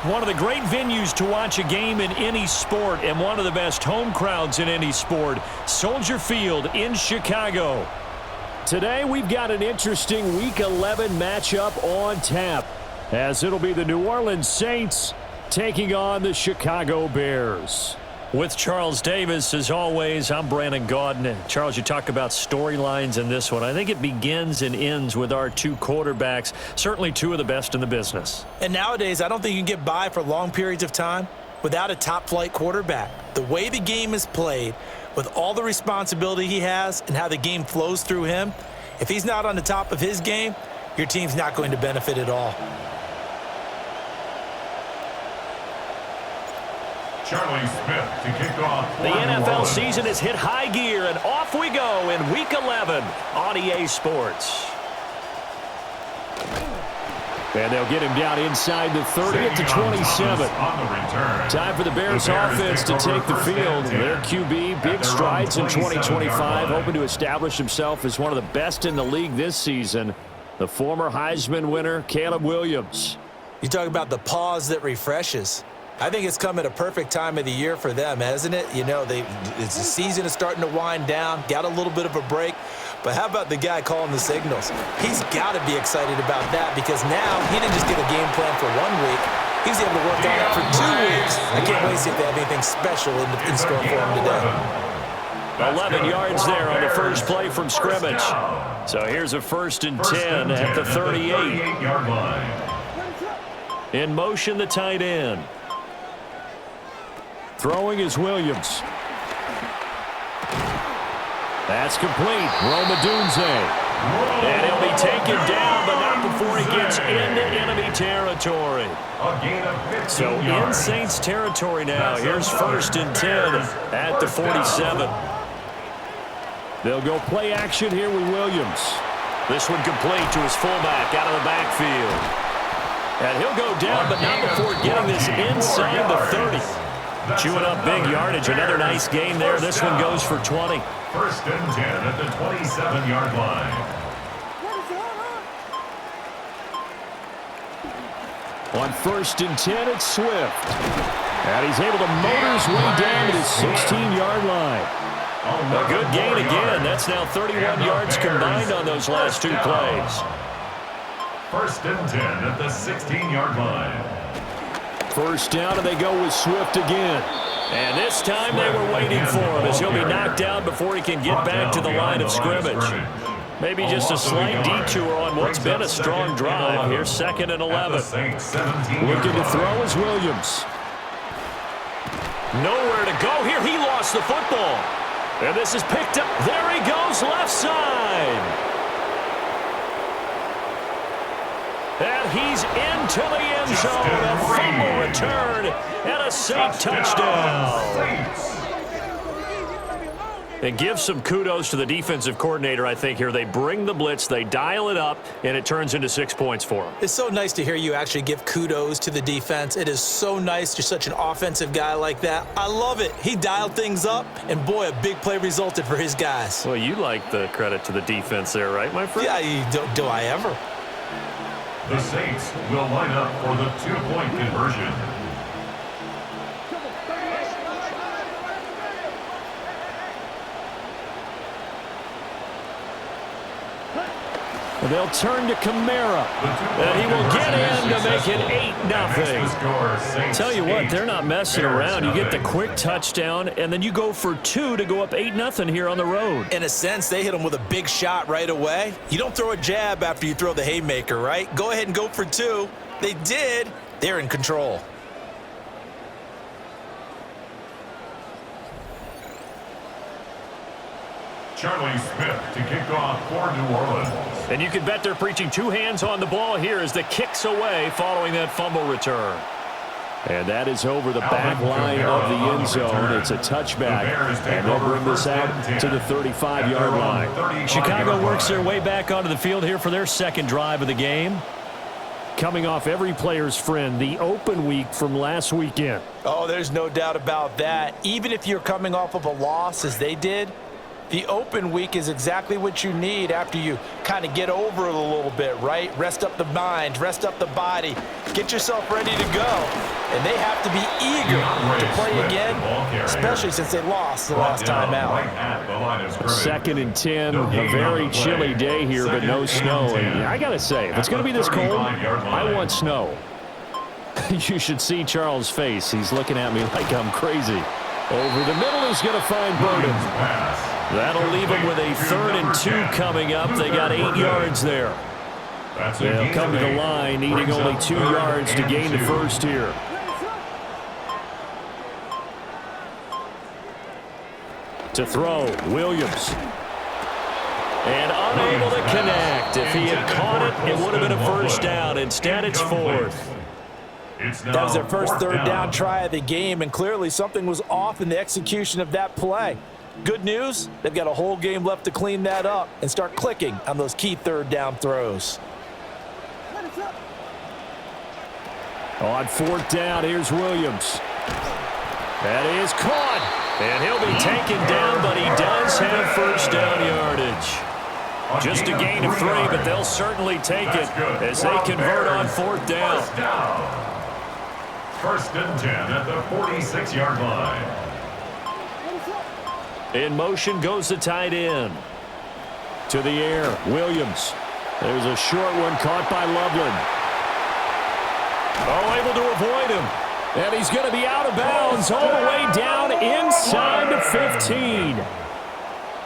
One of the great venues to watch a game in any sport and one of the best home crowds in any sport. Soldier Field in Chicago. Today we've got an interesting Week 11 matchup on tap, as it'll be the New Orleans Saints taking on the Chicago Bears. With Charles Davis, as always, I'm Brandon Gaudin. Charles, you talk about storylines in this one. I think it begins and ends with our two quarterbacks, certainly two of the best in the business. And nowadays, I don't think you can get by for long periods of time without a top-flight quarterback. The way the game is played, with all the responsibility he has and how the game flows through him, if he's not on the top of his game, your team's not going to benefit at all. Charlie Smith to kick off. The NFL season has hit high gear, and off we go in Week 11 on EA Sports. And they'll get him down inside the 30 at the 27. Time for the Bears offense to take the field. Their QB, big strides in 2025, hoping to establish himself as one of the best in the league this season. The former Heisman winner, Caleb Williams. You talk about the pause that refreshes. I think it's come at a perfect time of the year for them, hasn't it? You know, the season is starting to wind down, got a little bit of a break. But how about the guy calling the signals? He's got to be excited about that, because now he didn't just get a game plan for 1 week. He's able to work on it for 2 weeks. I can't wait to see if they have anything special in store for him today. 11 yards there on the first play from scrimmage. So here's a 1st and 10 at the 38. In motion, the tight end. Throwing is Williams. That's complete. Romadunze. And he'll be taken down, but not before he gets into enemy territory. So in Saints territory now. Here's 1st and 10 at the 47. They'll go play action here with Williams. This one complete to his fullback out of the backfield. And he'll go down, but not before getting this inside the 30. Chewing up big yardage. Another nice gain there. This one goes for 20. 1st and 10 at the 27-yard line. On 1st and 10, it's Swift. And he's able to motor his way down to the 16-yard line. A good gain again. That's now 31 yards combined on those last 2 plays. 1st and 10 at the 16-yard line. 1st down, and they go with Swift again. And this time they were waiting for him, as he'll be knocked down before he can get back to the line of scrimmage. Maybe just a slight detour on what's been a strong drive. Here's 2nd and 11. Looking to throw is Williams. Nowhere to go here. He lost the football. And this is picked up. There he goes, left side. And he's into the end zone. A fumble return and a Saint touchdown. And give some kudos to the defensive coordinator, I think, here. They bring the blitz, they dial it up, and it turns into 6 points for them. It's so nice to hear you actually give kudos to the defense. It is so nice. You're such an offensive guy like that. I love it. He dialed things up, and boy, a big play resulted for his guys. Well, you like the credit to the defense there, right, my friend? Yeah, do I ever? The Saints will line up for the 2-point conversion. They'll turn to Kamara, and he will get in to make it 8-0. Tell you what, they're not messing around. You get the quick touchdown, and then you go for 2 to go up 8-0 here on the road. In a sense, they hit him with a big shot right away. You don't throw a jab after you throw the haymaker, right? Go ahead and go for 2. They did. They're in control. Charlie Smith to kick off for New Orleans. And you can bet they're preaching 2 hands on the ball here as the kick's away following that fumble return. And that is over the back line of the end zone. It's a touchback, and they'll bring this out to the 35-yard line. Chicago works their way back onto the field here for their 2nd drive of the game. Coming off every player's friend, the open week from last weekend. Oh, there's no doubt about that. Even if you're coming off of a loss, as they did, The open week is exactly what you need after you kind of get over it a little bit, right? Rest up the mind, rest up the body, get yourself ready to go. And they have to be eager to play again, especially since they lost the last time out. 2nd and 10, a very chilly day here, but no snow. And I got to say, if it's going to be this cold, I want snow. You should see Charles' face. He's looking at me like I'm crazy. Over the middle is going to find Burden. That'll leave him with a 3rd and 2 coming up. They got 8 yards there. They'll come to the line, needing only 2 yards to gain the first here. To throw, Williams. And unable to connect. If he had caught it, it would have been a first down. Instead, it's 4th. That was their first 3rd down try of the game, and clearly something was off in the execution of that play. Good news, they've got a whole game left to clean that up and start clicking on those key 3rd down throws. On 4th down, here's Williams. That is caught, and he'll be taken down, but he does have first down yardage. Just a gain of 3, but they'll certainly take it as they convert on 4th down. 1st and 10 at the 46-yard line. In motion goes the tight end. To the air, Williams. There's a short one caught by Loveland. Oh, able to avoid him. And he's going to be out of bounds all the way down inside the 15.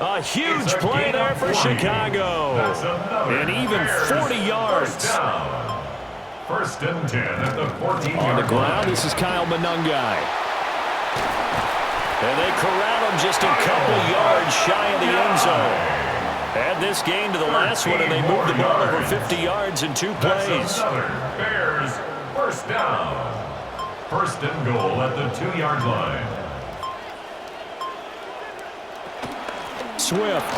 A huge play there for Chicago. And even 40 yards. 1st and 10 at the 14-yard line. On the ground, this is Kyle Monungai. And they corral him just a couple yards shy of the end zone. Add this gain to the last one, and they moved the ball over 50 yards in 2 plays. Bears first down. 1st and goal at the 2-yard line. Swift.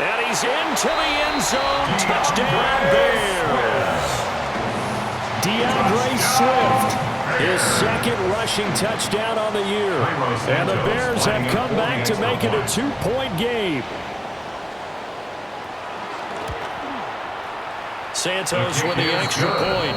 And he's into the end zone. Touchdown, Bears. DeAndre Swift. His 2nd rushing touchdown on the year. And the Bears have come back to make it a 2-point game. Santos with the extra point.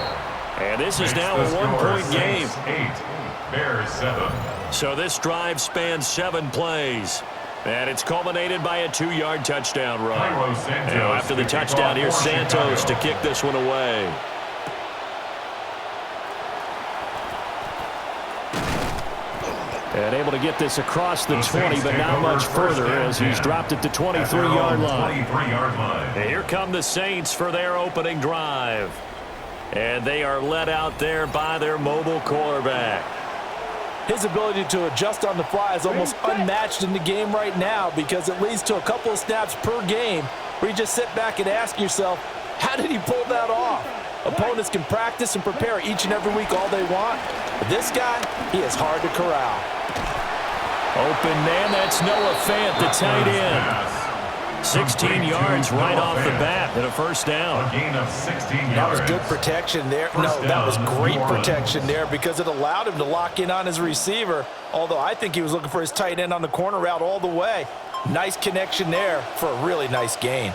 And this is now a 1-point game. 8, Bears 7. So this drive spans 7 plays. And it's culminated by a 2-yard touchdown run. Now after the touchdown, here's Santos to kick this one away. And able to get this across the 20, but not much further as he's dropped it to 23-yard line. And here come the Saints for their opening drive. And they are led out there by their mobile quarterback. His ability to adjust on the fly is almost unmatched in the game right now because it leads to a couple of snaps per game where you just sit back and ask yourself, how did he pull that off? Opponents can practice and prepare each and every week all they want. But this guy, he is hard to corral. Open man, that's Noah Fant, the tight end. 16 yards right off the bat and a first down. A gain of 16 yards. That was good protection there. No, that was great protection there because it allowed him to lock in on his receiver, although I think he was looking for his tight end on the corner route all the way. Nice connection there for a really nice gain.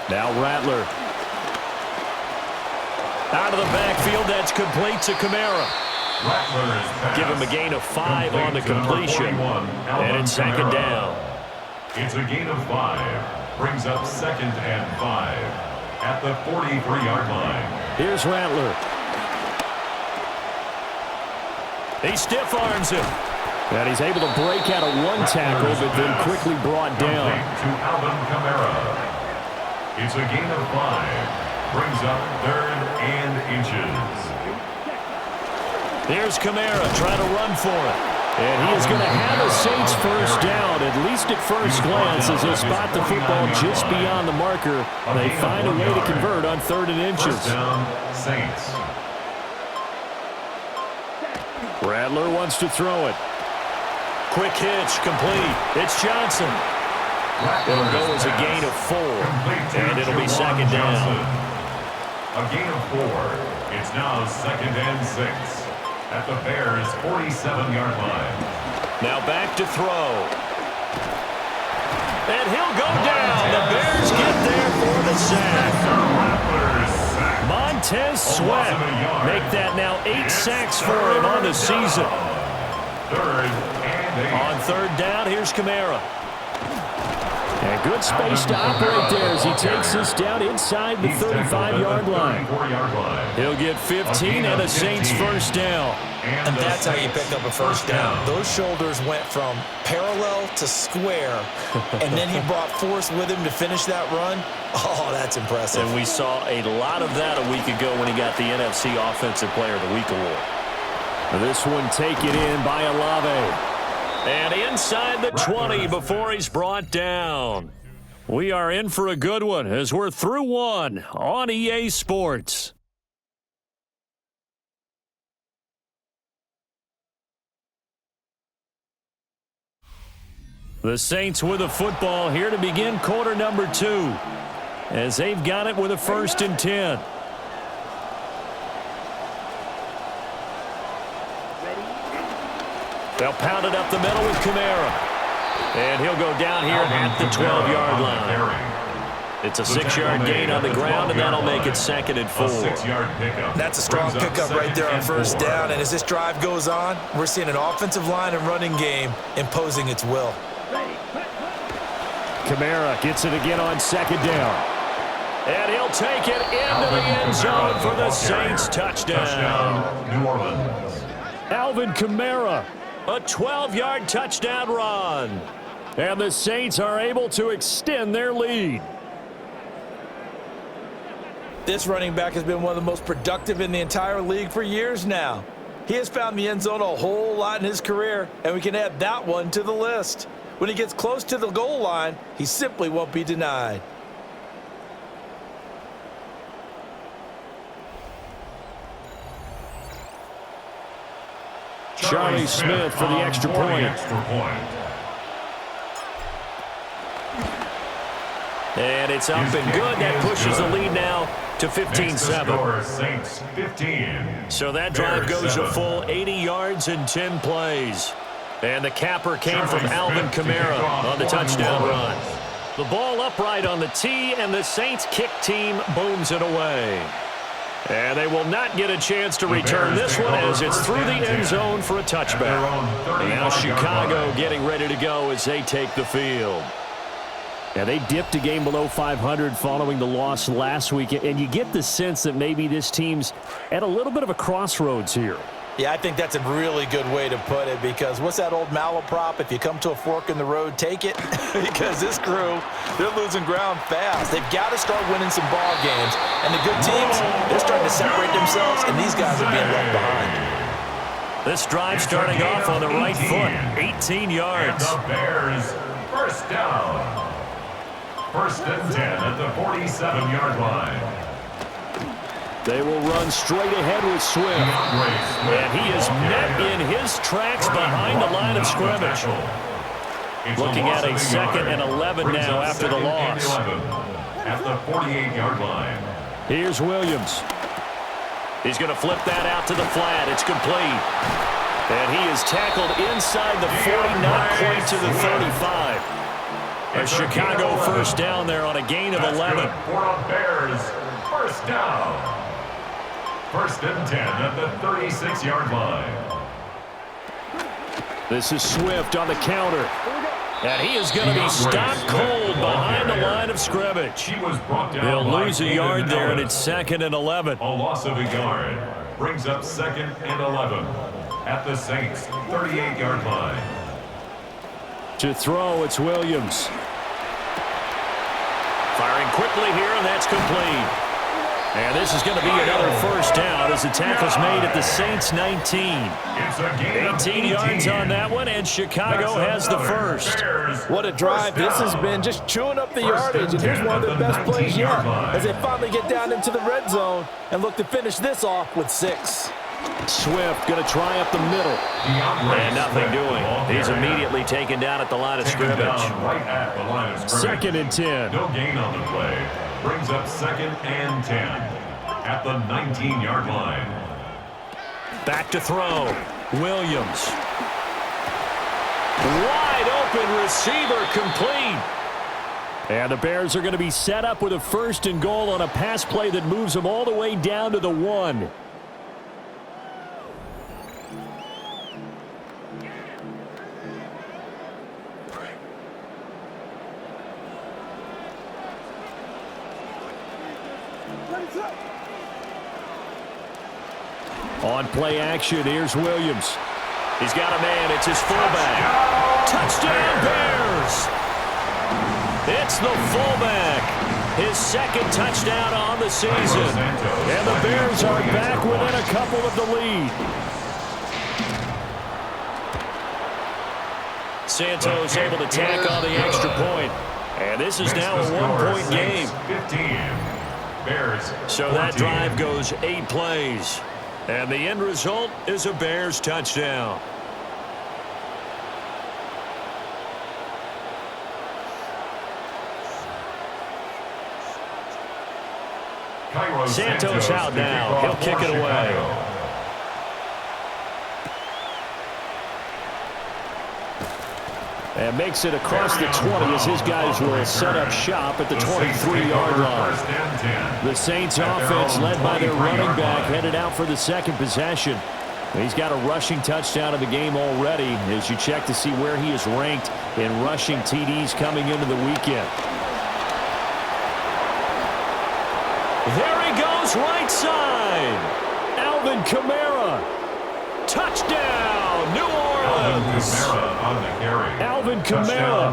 Now Rattler. Out of the backfield, that's complete to Kamara. Give him a gain of 5 on the completion. And it's 2nd down. It's a gain of 5. Brings up 2nd and 5 at the 43-yard line. Here's Rattler. He stiff arms him. And he's able to break out of one tackle, but then quickly brought down. To Alvin Kamara. It's a gain of 5. Brings up 3rd and inches. There's Kamara trying to run for it. And he is going to have a Saints first down, at least at first glance, as he'll spot the football just beyond the marker. They find a way to convert on 3rd and inches. First down, Saints. Rattler wants to throw it. Quick hitch, complete. It's Johnson. It'll go as a gain of 4, and it'll be 2nd down. A gain of 4. It's now 2nd and 6 at the Bears' 47-yard line. Now back to throw. And he'll go down. The Bears get there for the sack. Montez Sweat make that now 8 sacks for him on the season. On third down, here's Kamara. And good space to operate there as he takes this down inside the 35-yard line. He'll get 15 and a Saints first down. And that's how you pick up a first down. Those shoulders went from parallel to square, and then he brought force with him to finish that run. Oh, that's impressive. And we saw a lot of that a week ago when he got the NFC Offensive Player of the Week award. This one taken in by Olave. And inside the 20 before he's brought down. We are in for a good one as we're through one on EA Sports. The Saints with the football here to begin quarter number 2 as they've got it with a 1st and 10. They'll pound it up the middle with Kamara. And he'll go down here at the 12-yard line. It's a 6-yard gain on the ground, and that'll make it 2nd and 4. That's a strong pickup right there on first down. And as this drive goes on, we're seeing an offensive line and running game imposing its will. Kamara gets it again on 2nd down. And he'll take it into the end zone for the Saints touchdown. New Orleans. Alvin Kamara, a 12-yard touchdown run. And the Saints are able to extend their lead. This running back has been one of the most productive in the entire league for years now. He has found the end zone a whole lot in his career, and we can add that one to the list. When he gets close to the goal line, he simply won't be denied. Charlie Smith for the extra point. And it's up and good. That pushes the lead now to 15-7. Saints 15. So that drive goes a full 80 yards and 10 plays. And the capper came from Alvin Kamara on the touchdown run. The ball upright on the tee, and the Saints kick team booms it away. And they will not get a chance to return this one as it's through the end zone for a touchback. And now Chicago getting ready to go as they take the field. Yeah, they dipped a game below 500 following the loss last week, and you get the sense that maybe this team's at a little bit of a crossroads here. Yeah, I think that's a really good way to put it, because what's that old malaprop? If you come to a fork in the road, take it. Because this crew, they're losing ground fast. They've got to start winning some ball games. And the good teams, they're starting to separate themselves, and these guys are being left behind. This drive starting off on the right foot, 18 yards. And the Bears, first down. 1st and 10 at the 47-yard line. They will run straight ahead with Swift. And he is met in his tracks behind the line of scrimmage. Looking at a 2nd and 11 now after the loss. At the 48-yard line. Here's Williams. He's going to flip that out to the flat. It's complete. And he is tackled inside the 40, not quite to the 35. A Chicago first down there on a gain of 11. For a Bears first down. 1st and 10 at the 36-yard line. This is Swift on the counter. And he is going to be stopped cold behind the line of scrimmage. They'll lose a yard there, and it's 2nd and 11. A loss of a yard brings up 2nd and 11 at the Saints' 38-yard line. To throw, it's Williams. Firing quickly here, and that's complete. And this is going to be another first down as the tackle's made at the Saints' 19. 18 yards on that one, and Chicago has the first. What a drive this has been, just chewing up the yardage. And here's one of their best plays yet as they finally get down into the red zone and look to finish this off with 6. Swift going to try up the middle. And nothing doing. He's immediately taken down at the line of scrimmage. 2nd and 10. No gain on the play. Brings up 2nd and 10 at the 19-yard line. Back to throw. Williams. Wide open receiver complete. And the Bears are going to be set up with a 1st and goal on a pass play that moves them all the way down to the 1. On play action, here's Williams. He's got a man. It's his fullback. Touchdown, Bears! It's the fullback. His 2nd touchdown on the season. And the Bears are back within a couple of the lead. Santos able to tack on the extra point. And this is now a 1-point game. So that drive goes 8 plays. And the end result is a Bears touchdown. Santos out now. He'll kick it away. And makes it across the 20 as his guys will set up shop at the 23-yard line. The Saints offense led by their running back headed out for the 2nd possession. He's got a rushing touchdown of the game already as you check to see where he is ranked in rushing TDs coming into the weekend. There he goes, right side. Alvin Kamara. Touchdown, New Orleans. Alvin Kamara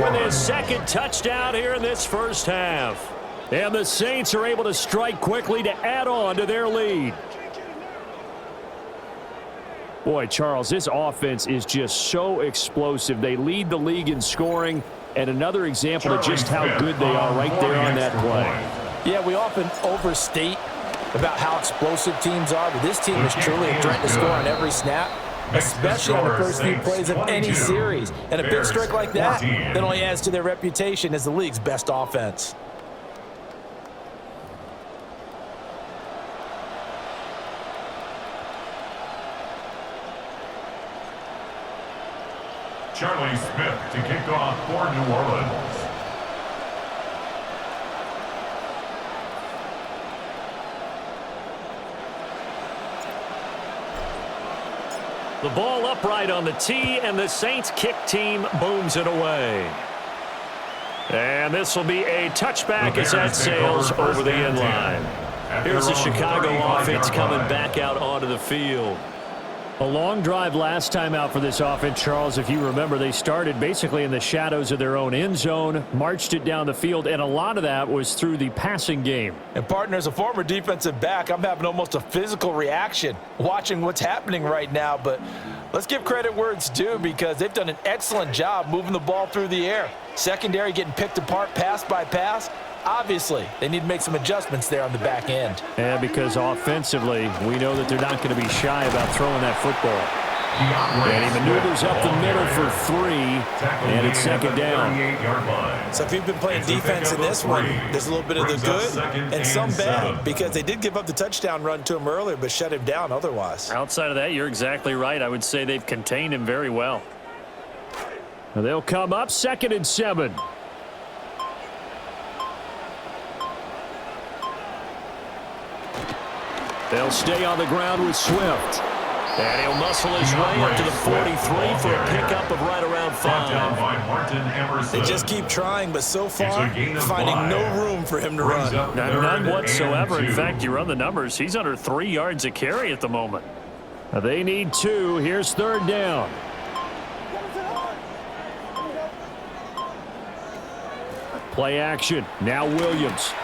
with his 2nd touchdown here in this first half. And the Saints are able to strike quickly to add on to their lead. Boy, Charles, this offense is just so explosive. They lead the league in scoring, and another example of just how good they are right there on that play. Yeah, we often overstate about how explosive teams are, but this team is truly a threat to score on every snap, especially on the first few plays of any series. And a big strike like that only adds to their reputation as the league's best offense. Charlie Smith to kick off for New Orleans. The ball upright on the tee, and the Saints kick team booms it away. And this will be a touchback as that sails over the end line. Here's the Chicago offense coming back out onto the field. A long drive last time out for this offense, Charles. If you remember, they started basically in the shadows of their own end zone, marched it down the field, and a lot of that was through the passing game. And, partner, as a former defensive back, I'm having almost a physical reaction watching what's happening right now. But let's give credit where it's due because they've done an excellent job moving the ball through the air. Secondary getting picked apart pass by pass. Obviously, they need to make some adjustments there on the back end. And because offensively, we know that they're not going to be shy about throwing that football. And he maneuvers up the middle for 3, and it's 2nd down. So if you've been playing defense in this one, there's a little bit of the good and some bad because they did give up the touchdown run to him earlier but shut him down otherwise. Outside of that, you're exactly right. I would say they've contained him very well. They'll come up 2nd and 7. They'll stay on the ground with Swift. And he'll muscle his way up to the 43 for a pickup of right around 5. They just keep trying, but so far, finding no room for him to run. None whatsoever. In fact, you run the numbers. He's under 3 yards a carry at the moment. They need 2. Here's 3rd down. Play action. Now Williams.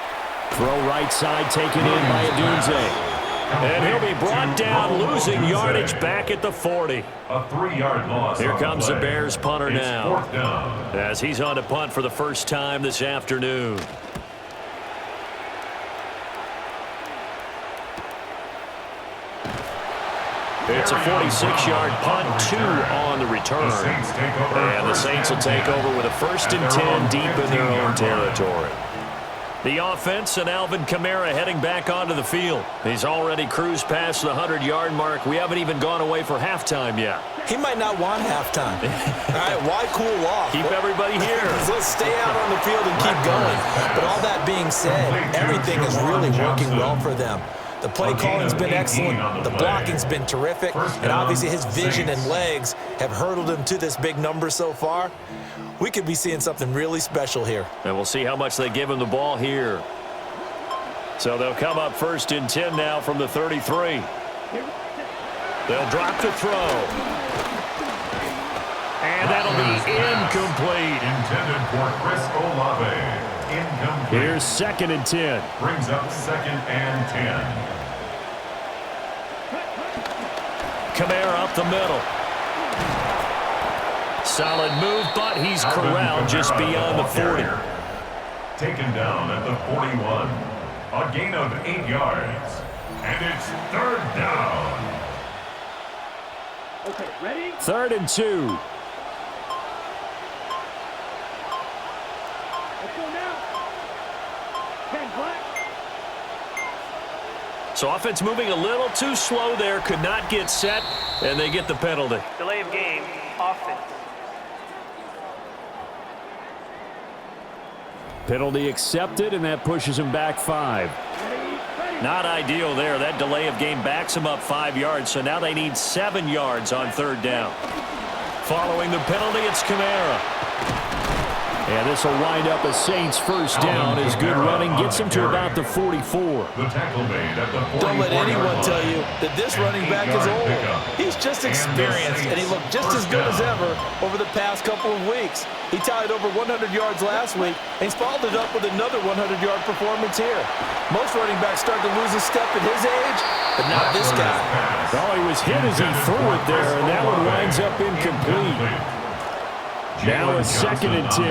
Throw right side taken in by Adunze. And he'll be brought down, losing yardage back at the 40. A 3-yard loss. Here comes the Bears punter It's now. 4th down. As he's on to punt for the first time this afternoon. It's a 46-yard punt, 2 on the return. And the Saints will take over with a 1st and 10 deep in their own territory. The offense and Alvin Kamara heading back onto the field. He's already cruised past the 100-yard mark. We haven't even gone away for halftime yet. He might not want halftime. All right, why cool off? Keep everybody here. Let's stay out on the field and keep going. But all that being said, everything is really working well for them. The play calling's been excellent, the blocking's been terrific, and obviously his vision and legs have hurdled him to this big number so far. We could be seeing something really special here. And we'll see how much they give him the ball here. So they'll come up 1st and 10 now from the 33. They'll drop to throw. And that'll be incomplete. Intended for Chris Olave. Incomplete. Here's 2nd and 10. Brings up 2nd and 10. Kamara up the middle. Solid move, but he's corralled just beyond the 40. Taken down at the 41. A gain of 8 yards. And it's 3rd down. Okay, ready? 3rd and 2. Let's go now. 10 black. So offense moving a little too slow there, could not get set, and they get the penalty. Delay of game, offense. Penalty accepted, and that pushes him back 5. Not ideal there. That delay of game backs him up 5 yards, so now they need 7 yards on 3rd down. Following the penalty, it's Kamara. And this will wind up a Saints first down as good running gets him to about the 44. The tackle made at the 44. Don't let anyone tell you that this running back is old. He's just experienced, and he looked just as good as ever over the past couple of weeks. He tallied over 100 yards last week, and he's followed it up with another 100-yard performance here. Most running backs start to lose a step at his age, but not this guy. Well, he was hit as he threw it there, and that one winds up incomplete. Now it's 2nd and 10.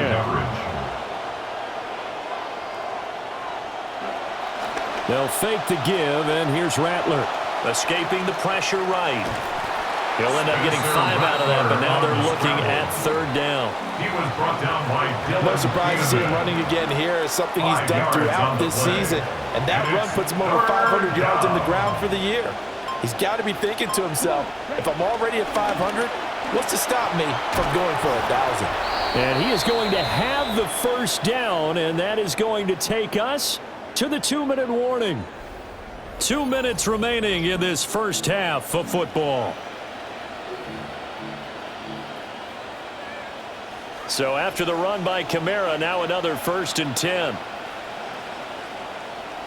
They'll fake the give, and here's Rattler. Escaping the pressure right. He'll end up getting 5 out of that, but now they're looking at 3rd down. He was brought down by Dylan. No surprise to see him running again here. It's something he's done throughout this season, and that run puts him over 500 yards in the ground for the year. He's got to be thinking to himself, if I'm already at 500, what's to stop me from going for 1,000? And he is going to have the first down, and that is going to take us to the 2-minute warning. 2 minutes remaining in this first half of football. So after the run by Kamara, now another 1st and 10.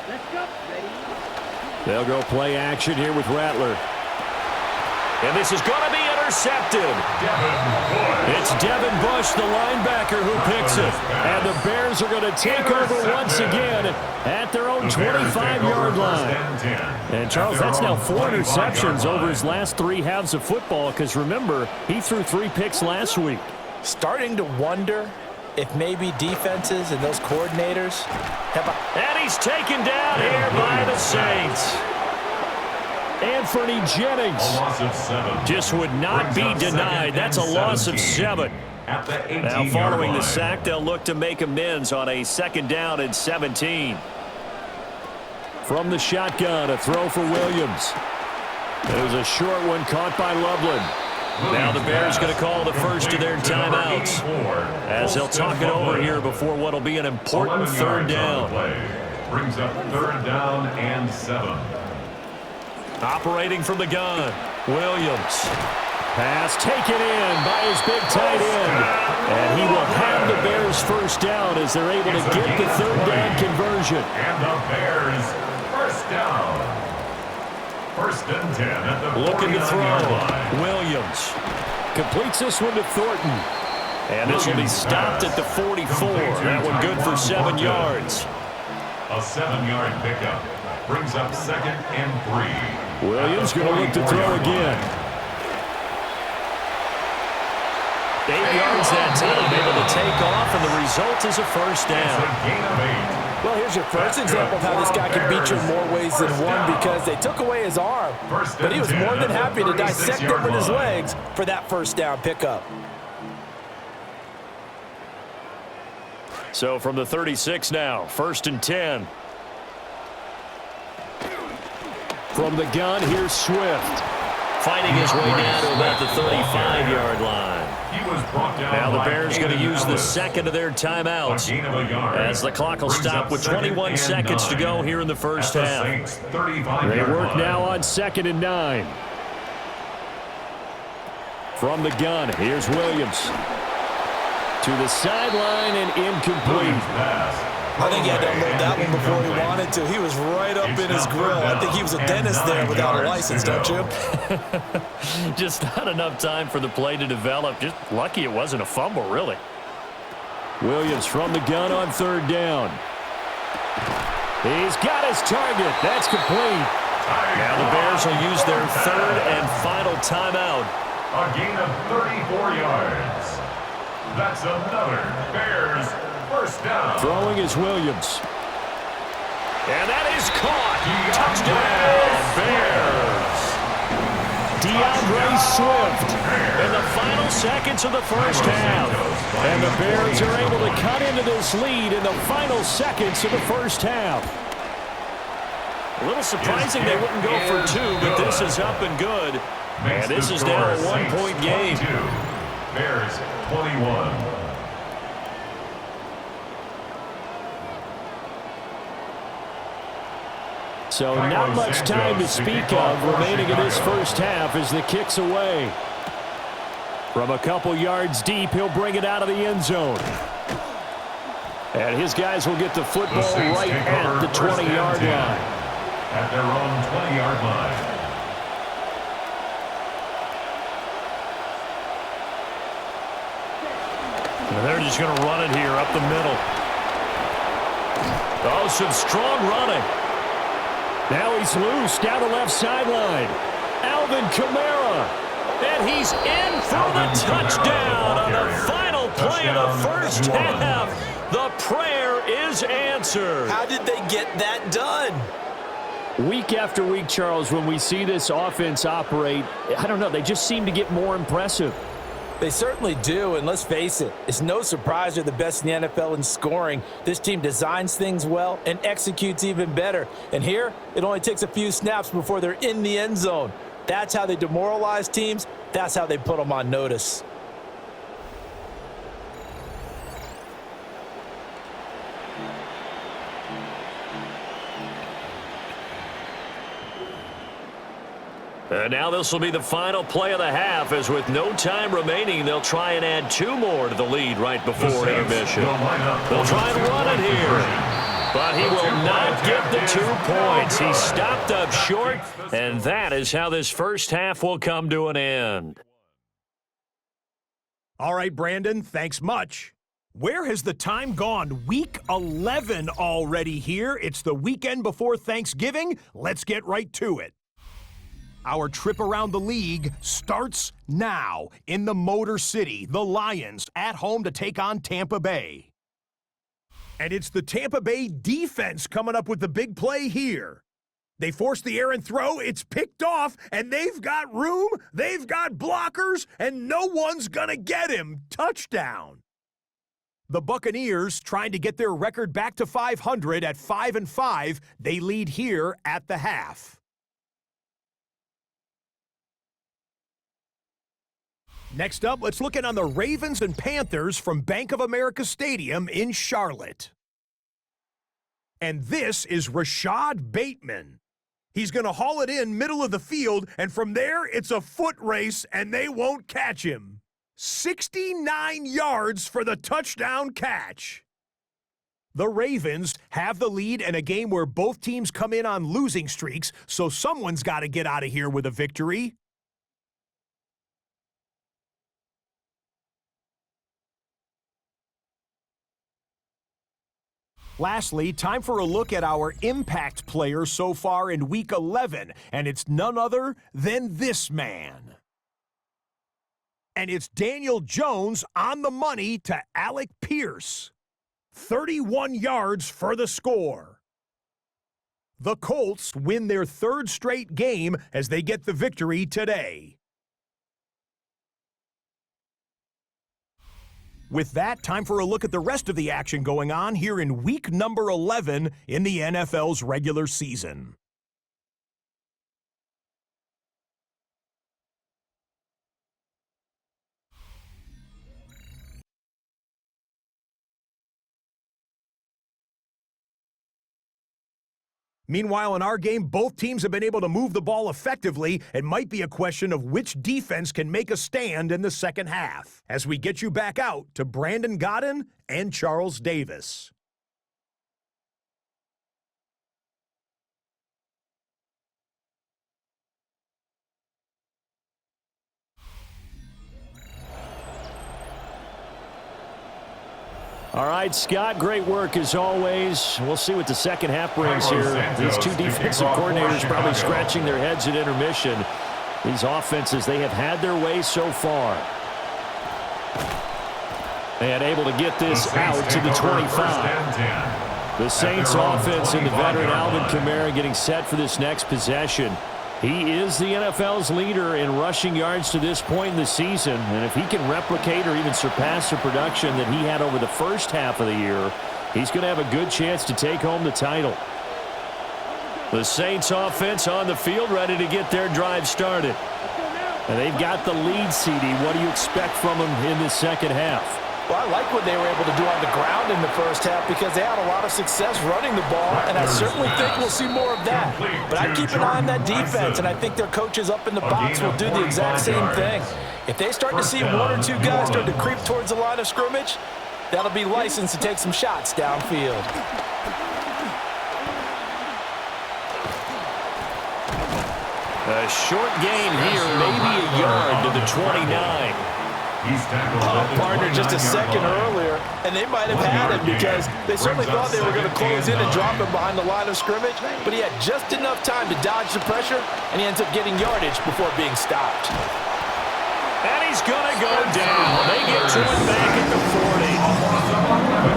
Let's go. Ready? They'll go play action here with Rattler. And this is going to be intercepted. It's Devin Bush, the linebacker, who picks it. And the Bears are going to take over once again at their own 25-yard line. And, Charles, that's now 4 interceptions over his last 3 halves of football because, remember, he threw 3 picks last week. Starting to wonder if maybe defenses and those coordinators have And he's taken down here by the Saints. Anthony Jennings A loss of 7. just would not be denied. That's a loss of 7. At the 18-yard Now following the line. sack, they'll look to make amends on a 2nd down and 17. From the shotgun, a throw for Williams. It was a short one caught by Loveland. Now the Bears going to call the first of their timeouts as they'll talk it over here before what will be an important 3rd down. Brings up 3rd down and 7. Operating from the gun, Williams. Pass taken in by his big tight end. And he will have the Bears first down as they're able to get the 3rd down conversion. And the Bears first down. 1st and 10 at the Looking to 49-yard throw. line. Williams completes this one to Thornton. And this will be stopped at the 44. That one good for 7 yards. A 7-yard pickup. Brings up 2nd and 3. Williams going to look to throw again. 8 yards that time, able to take off, and the result is a first down. It's a gain of 8. Well, here's your first example of how this guy can beat you in more ways than one because they took away his arm, but he was more than happy to dissect it with his legs for that first down pickup. So from the 36 now, 1st and 10. From the gun, here's Swift. Fighting his way down to about the 35-yard line. Now the Bears going to use the second of their timeouts as the clock will stop with 21 seconds to go here in the first half. They work now on 2nd and 9. From the gun, here's Williams. To the sideline and incomplete. I think he had to unload that one before he wanted to. He was right up in his grill. I think he was a dentist there without a license, don't you? Just not enough time for the play to develop. Just lucky it wasn't a fumble, really. Williams from the gun on 3rd down. He's got his target. That's complete. Now the Bears will use their 3rd and final timeout. A gain of 34 yards. That's another Bears first down. Throwing is Williams. And that is caught. Touchdown, Bears. DeAndre Swift in the final seconds of the first half. And the Bears are able to cut into this lead in the final seconds of the first half. A little surprising they wouldn't go for 2, but this is up and good. And this is now a 1-point game. Bears 21. So not much time to speak of remaining in this first half as the kick's away. From a couple yards deep, he'll bring it out of the end zone. And his guys will get the football right at the 20-yard line. At their own 20-yard line. And they're just going to run it here up the middle. Oh, some strong running. Now he's loose down the left sideline. Alvin Kamara. And he's in for the touchdown on the final play of the first half. The prayer is answered. How did they get that done? Week after week, Charles, when we see this offense operate, I don't know, they just seem to get more impressive. They certainly do, and let's face it, it's no surprise they're the best in the NFL in scoring. This team designs things well and executes even better. And here, it only takes a few snaps before they're in the end zone. That's how they demoralize teams. That's how they put them on notice. And now this will be the final play of the half, as with no time remaining, they'll try and add 2 more to the lead right before intermission. They'll try and run it here, but he will not get the 2 points. He stopped up short, and that is how this first half will come to an end. All right, Brandon, thanks much. Where has the time gone? Week 11 already here. It's the weekend before Thanksgiving. Let's get right to it. Our trip around the league starts now in the Motor City. The Lions at home to take on Tampa Bay. And it's the Tampa Bay defense coming up with the big play here. They force the errant throw, it's picked off, and they've got room, they've got blockers, and no one's gonna get him. Touchdown. The Buccaneers trying to get their record back to 500 at 5-5. They lead here at the half. Next up, let's look in on the Ravens and Panthers from Bank of America Stadium in Charlotte. And this is Rashad Bateman. He's going to haul it in middle of the field, and from there, it's a foot race, and they won't catch him. 69 yards for the touchdown catch. The Ravens have the lead in a game where both teams come in on losing streaks, so someone's got to get out of here with a victory. Lastly, time for a look at our impact players so far in Week 11, and it's none other than this man. And it's Daniel Jones on the money to Alec Pierce. 31 yards for the score. The Colts win their 3rd straight game as they get the victory today. With that, time for a look at the rest of the action going on here in week number 11 in the NFL's regular season. Meanwhile, in our game, both teams have been able to move the ball effectively. It might be a question of which defense can make a stand in the second half. As we get you back out to Brandon Godden and Charles Davis. All right, Scott, great work as always. We'll see what the second half brings here. These two defensive coordinators probably scratching their heads at intermission. These offenses, they have had their way so far. And able to get this out to the 25. The Saints offense and the veteran Alvin Kamara getting set for this next possession. He is the NFL's leader in rushing yards to this point in the season, and if he can replicate or even surpass the production that he had over the first half of the year, he's going to have a good chance to take home the title. The Saints offense on the field, ready to get their drive started. And they've got the lead, CD. What do you expect from them in the second half? Well, I like what they were able to do on the ground in the first half because they had a lot of success running the ball, and I certainly think we'll see more of that. But I keep an eye on that defense, and I think their coaches up in the box will do the exact same thing. If they start to see one or two guys start to creep towards the line of scrimmage, that'll be licensed to take some shots downfield. A short gain here, maybe a yard to the 29. Partner just a second earlier, and they might have had him because they certainly thought they were going to close in and drop him behind the line of scrimmage, but he had just enough time to dodge the pressure, and he ends up getting yardage before being stopped. And he's going to go down. They get to him back at the 40.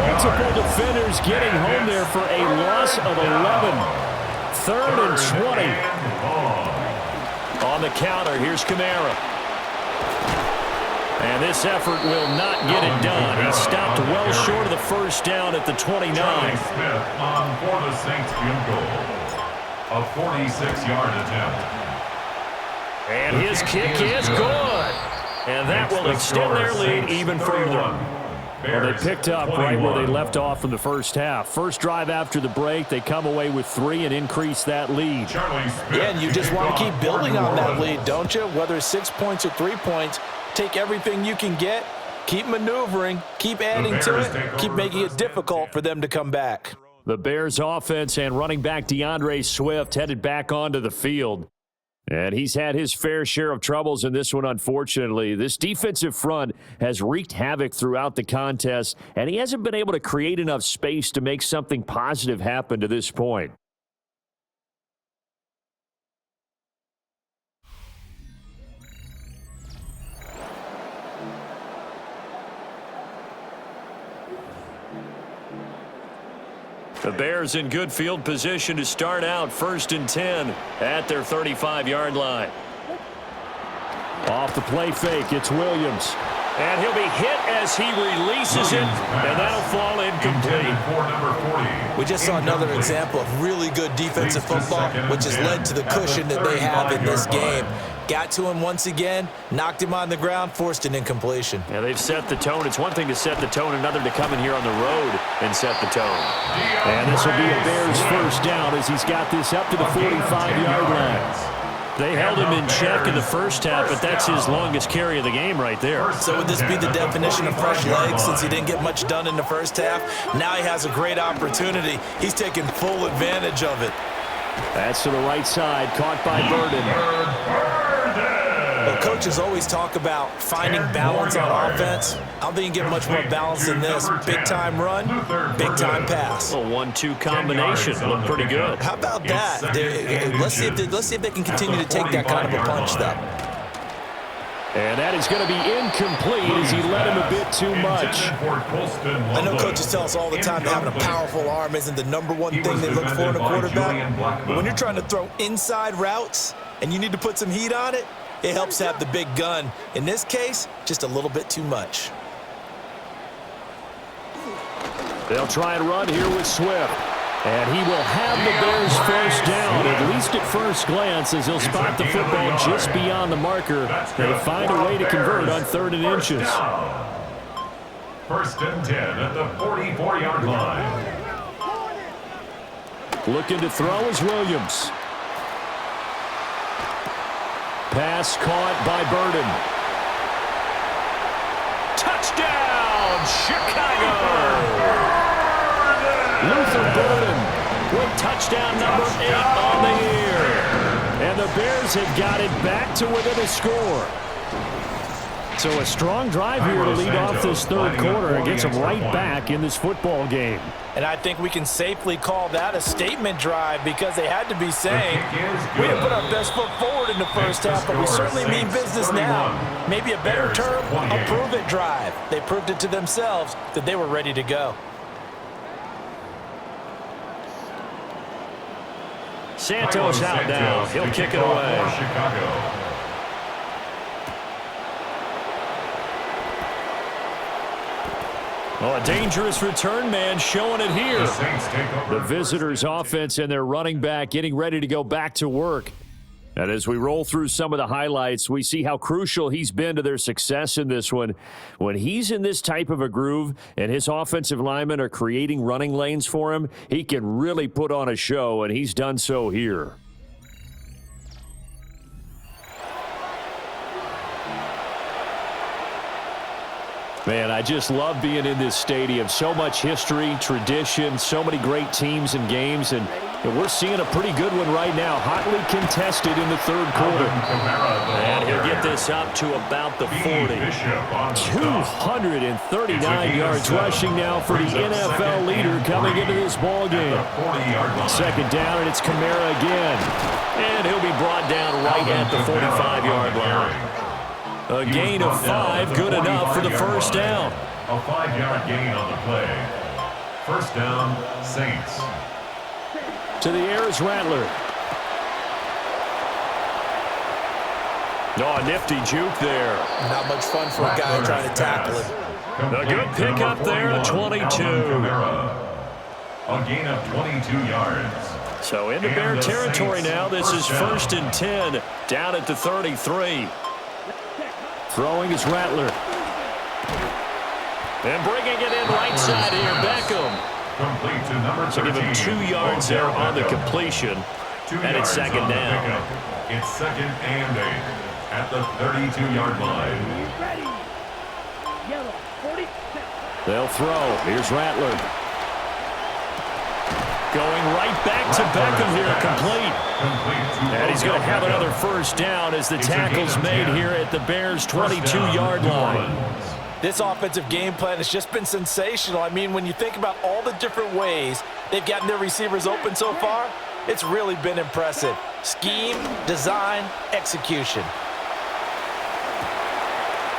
Multiple defenders getting home there for a loss of 11. 3rd and 20. On the counter, here's Kamara. And this effort will not get it done. He stopped well short of the first down at the 29. Smith on for the Saints field goal. A 46-yard attempt. And his kick is good. And that will extend their lead even further. Well, they picked up right where they left off in the first half. First drive after the break, they come away with 3 and increase that lead. Yeah, and you just want to keep building on that lead, don't you? Whether it's 6 points or 3 points, take everything you can get, keep maneuvering, keep adding to it, keep making it difficult for them to come back. The Bears offense and running back DeAndre Swift headed back onto the field. And he's had his fair share of troubles in this one, unfortunately. This defensive front has wreaked havoc throughout the contest, and he hasn't been able to create enough space to make something positive happen to this point. The Bears in good field position to start out 1st and 10 at their 35-yard line. Off the play fake, it's Williams. And he'll be hit as he releases it, and that'll fall incomplete. We just saw another example of really good defensive football, which has led to the cushion that they have in this game. Got to him once again, knocked him on the ground, forced an incompletion. Yeah, they've set the tone. It's one thing to set the tone, another to come in here on the road and set the tone. And this will be a Bears first down as he's got this up to the 45-yard line. They held him in check in the first half, but that's his longest carry of the game right there. So would this be the definition of fresh legs since he didn't get much done in the first half? Now he has a great opportunity. He's taking full advantage of it. That's to the right side, caught by Burden. Well, coaches always talk about finding balance on offense. I don't think you can get much more balance than this. Big-time run, big-time pass. A 1-2 combination. Looked pretty good. How about that? Let's see if they can continue to take that kind of a punch, though. And that is going to be incomplete as he led him a bit too much. I know coaches tell us all the time that having a powerful arm isn't the #1 thing they look for in a quarterback. But when you're trying to throw inside routes and you need to put some heat on it, it helps to have the big gun. In this case, just a little bit too much. They'll try and run here with Swift. And he will have the Bears first down, at least at first glance, as he'll spot the football just beyond the marker. They find a way to convert on 3rd and inches. First and 10 at the 44-yard line. Looking to throw is Williams. Pass caught by Burden. Touchdown, Chicago! Luther Burden with touchdown number 8 on the year. And the Bears have got it back to within a score. So a strong drive here to lead off this 3rd quarter and gets them right back in this football game. And I think we can safely call that a statement drive because they had to be saying, we didn't put our best foot forward in the first half, but we certainly mean business now. Maybe a better term, a prove-it drive. They proved it to themselves that they were ready to go. Santos out now. He'll kick it away. Chicago. Oh, a dangerous return man showing it here. The visitors' offense and their running back getting ready to go back to work. And as we roll through some of the highlights, we see how crucial he's been to their success in this one. When he's in this type of a groove and his offensive linemen are creating running lanes for him, he can really put on a show, and he's done so here. Man, I just love being in this stadium. So much history, tradition, so many great teams and games, and we're seeing a pretty good one right now. Hotly contested in the 3rd quarter. And he'll get this up to about the 40. 239 yards rushing now for the NFL leader coming into this ball game. 2nd down, and it's Kamara again. And he'll be brought down right at the 45-yard line. A gain of 5, good enough for the first down. A 5-yard gain on the play. First down, Saints. To the air is Rattler. Oh, a nifty juke there. Not much fun for a guy trying to tackle him. A good pickup there at 22. A gain of 22 yards. So into Bear territory now. This is 1st and 10, down at the 33. Throwing is Rattler. And bringing it in right side here, Beckham. Complete to number 13. So give him 2 yards there on the completion. And it's 2nd down. It's 2nd and 8 at the 32-yard line. Yellow, 40. They'll throw. Here's Rattler. Going right back to Beckham here, complete. And he's going to have another first down as the tackle's made here at the Bears' 22-yard line. This offensive game plan has just been sensational. I mean, when you think about all the different ways they've gotten their receivers open so far, it's really been impressive. Scheme, design, execution.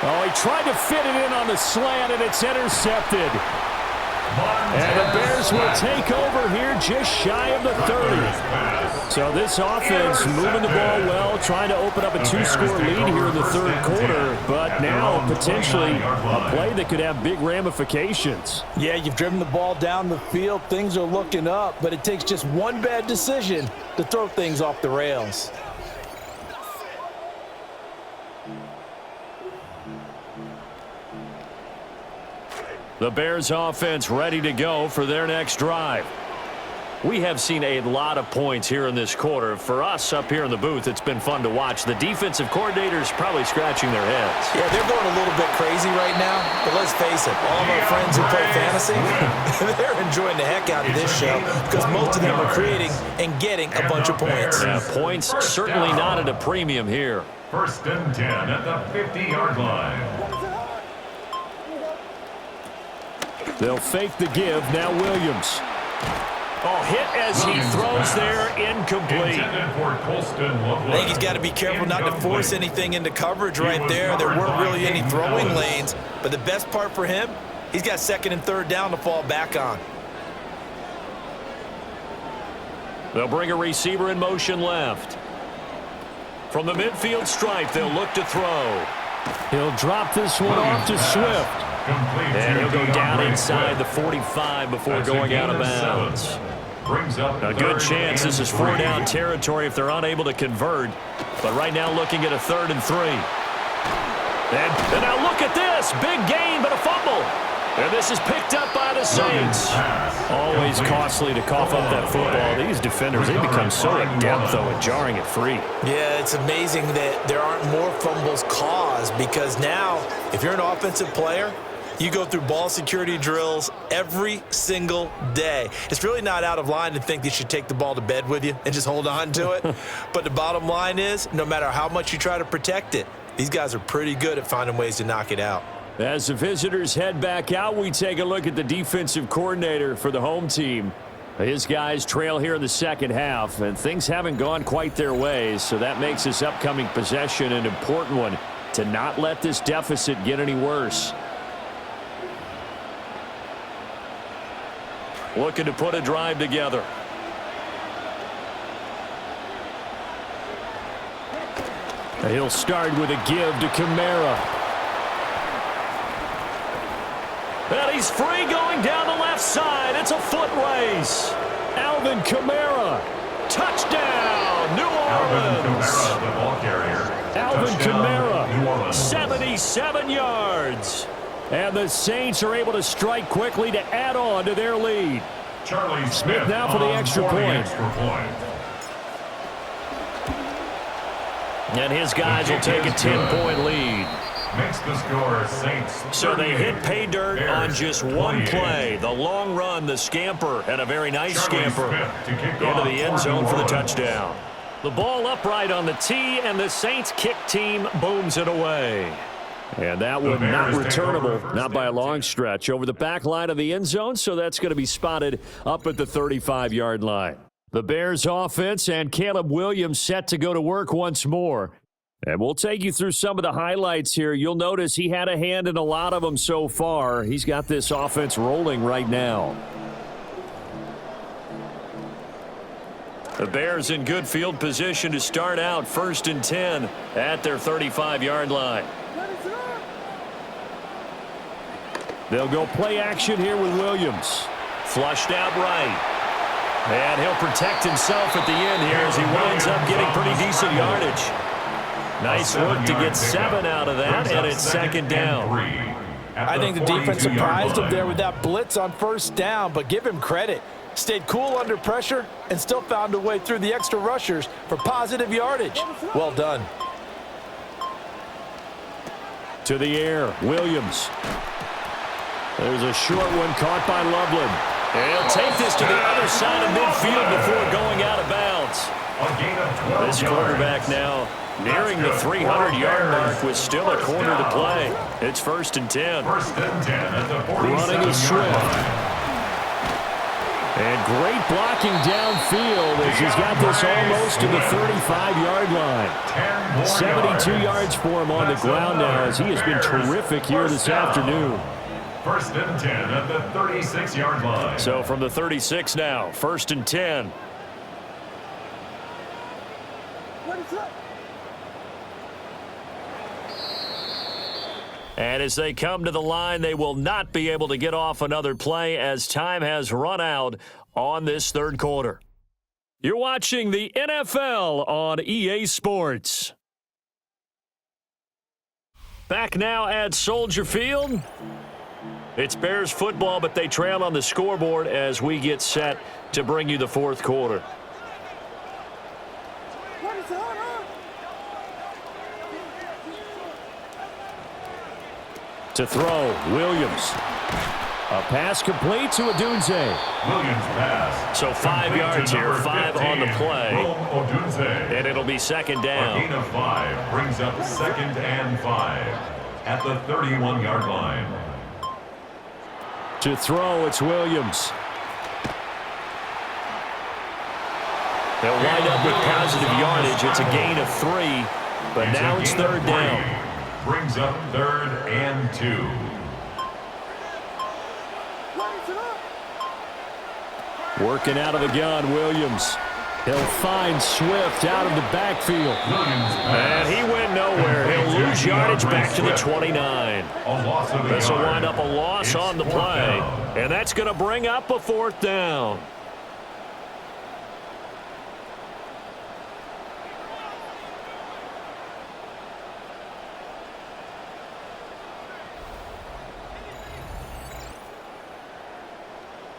Oh, he tried to fit it in on the slant, and it's intercepted. And the Bears will take over here just shy of the 30. So this offense moving the ball well, trying to open up a 2-score lead here in the 3rd quarter, but now potentially a play that could have big ramifications. Yeah, you've driven the ball down the field. Things are looking up, but it takes just one bad decision to throw things off the rails. The Bears offense ready to go for their next drive. We have seen a lot of points here in this quarter. For us up here in the booth, it's been fun to watch. The defensive coordinators probably scratching their heads. Yeah, they're going a little bit crazy right now, but let's face it, all of our friends who play fantasy, they're enjoying the heck out of this show because most of them are creating and getting a bunch of points. Yeah, points certainly not at a premium here. 1st and 10 at the 50-yard line. They'll fake the give. Now Williams. Oh, hit as he throws there, incomplete. I think he's got to be careful not to force anything into coverage right there. There weren't really any throwing lanes, but the best part for him, he's got 2nd and 3rd down to fall back on. They'll bring a receiver in motion left. From the midfield stripe, they'll look to throw. He'll drop this one off to Swift. And he'll go down inside the 45 before going out of bounds. A good chance this is 4-down territory if they're unable to convert. But right now looking at a 3rd and 3. And now look at this. Big gain, but a fumble. And this is picked up by the Saints. Always costly to cough up that football. These defenders, they become so adept, though, at jarring it free. Yeah, it's amazing that there aren't more fumbles caused because now, if you're an offensive player, you go through ball security drills every single day. It's really not out of line to think you should take the ball to bed with you and just hold on to it. But the bottom line is, no matter how much you try to protect it, these guys are pretty good at finding ways to knock it out. As the visitors head back out, we take a look at the defensive coordinator for the home team. His guys trail here in the second half, and things haven't gone quite their ways, so that makes this upcoming possession an important one to not let this deficit get any worse. Looking to put a drive together. He'll start with a give to Kamara. And he's free going down the left side. It's a foot race. Alvin Kamara. Touchdown, New Orleans. Alvin Kamara, the ball carrier. Alvin Kamara, New Orleans. 77 yards. And the Saints are able to strike quickly to add on to their lead. Charlie Smith now for the extra point. And his guys will take a 10-point lead. Makes the score Saints. So they hit pay dirt on just one play. The long run, the scamper, and a very nice scamper into the end zone for the touchdown. The ball upright on the tee, and the Saints kick team booms it away. And that one not returnable, not by a long stretch, over the back line of the end zone, so that's going to be spotted up at the 35-yard line. The Bears offense and Caleb Williams set to go to work once more. And we'll take you through some of the highlights here. You'll notice he had a hand in a lot of them so far. He's got this offense rolling right now. The Bears in good field position to start out 1st and 10 at their 35-yard line. They'll go play action here with Williams. Flushed out right. And he'll protect himself at the end here as he winds up getting pretty decent yardage. Nice work to get 7 out of that, and it's 2nd down. I think the defense surprised him there with that blitz on 1st down, but give him credit. Stayed cool under pressure and still found a way through the extra rushers for positive yardage. Well done. To the air, Williams. There's a short one caught by Loveland. And he'll take this to the other side of midfield before going out of bounds. This quarterback now nearing the 300-yard mark with still a quarter to play. It's 1st and 10. Running is Swift. And great blocking downfield as he's got this almost to the 35-yard line. 72 yards for him on the ground now as he has been terrific here this afternoon. 1st and 10 at the 36-yard line. So from the 36 now, 1st and 10. And as they come to the line, they will not be able to get off another play as time has run out on this 3rd quarter. You're watching the NFL on EA Sports. Back now at Soldier Field. It's Bears football, but they trail on the scoreboard as we get set to bring you the 4th quarter. To throw, Williams. A pass complete to Odunze. Williams pass. So 5 yards here, 5 on the play. And it'll be 2nd down. A gain of 5 brings up 2nd and 5 at the 31-yard line. To throw, it's Williams. They'll wind up with positive yardage. It's a gain of 3, but now it's 3rd down. Brings up 3rd and 2. Working out of the gun, Williams. He'll find Swift out of the backfield. Williams And he went nowhere. He'll lose gains yardage back to the 29. A loss of a This will yard. wind up a loss It's on the fourth play. down. And that's going to bring up a 4th down.